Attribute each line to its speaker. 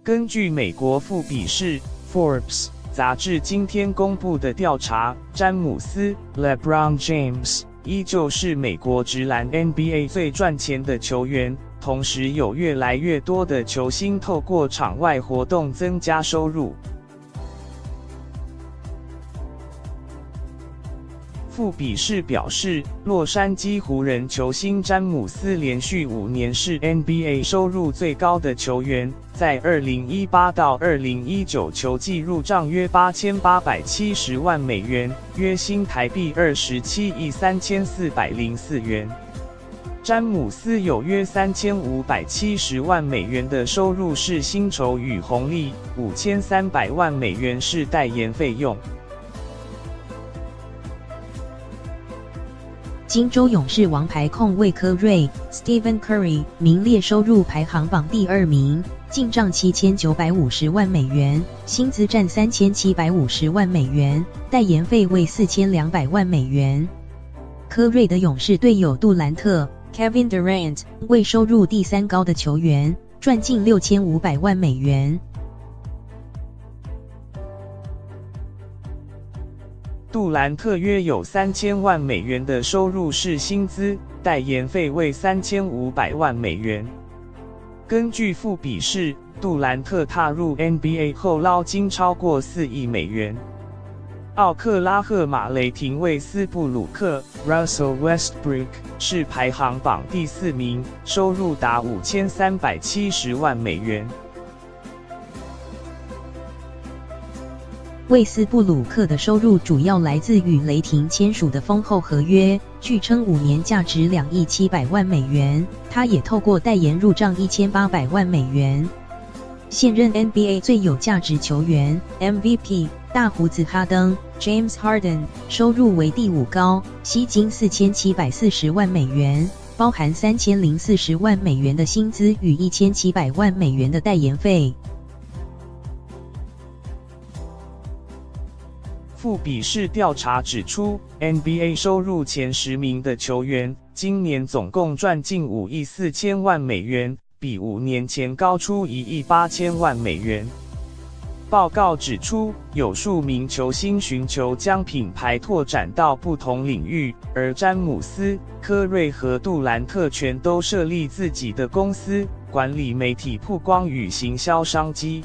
Speaker 1: 根据美国富比士 （Forbes） 杂志今天公布的调查，詹姆斯 （LeBron James） 依旧是美国职篮 NBA 最赚钱的球员。同时，有越来越多的球星透过场外活动增加收入。富比士表示，洛杉矶湖人球星詹姆斯连续5年是 NBA 收入最高的球员，在2018到2019球季入账约8870万美元，约新台币27亿3404元。詹姆斯有约3570万美元的收入是薪酬与红利，5300万美元是代言费用。
Speaker 2: 金州勇士王牌控卫科瑞 Stephen Curry 名列收入排行榜第2名，进账7950万美元，薪资占3750万美元，代言费为4200万美元。科瑞的勇士队友杜兰特 Kevin Durant 为收入第3高的球员，赚近6500万美元。
Speaker 1: 杜兰特约有3000万美元的收入是薪资，代言费为3500万美元。根据富比士，杜兰特踏入 NBA 后捞金超过4亿美元。奥克拉荷马雷霆卫斯布鲁克 Russell Westbrook 是排行榜第4名，收入达5370万美元。
Speaker 2: 卫斯布鲁克的收入主要来自与雷霆签署的丰厚合约，据称5年价值2亿700万美元。他也透过代言入账1800万美元。现任 NBA 最有价值球员 MVP 大胡子哈登 James Harden 收入为第5高，吸金4740万美元，包含3040万美元的薪资与1700万美元的代言费。
Speaker 1: 富比士调查指出 ，NBA 收入前10名的球员，今年总共赚近5亿4000万美元，比5年前高出1亿8000万美元。报告指出，有数名球星寻求将品牌拓展到不同领域，而詹姆斯、科瑞和杜兰特全都设立自己的公司，管理媒体曝光与行销商机。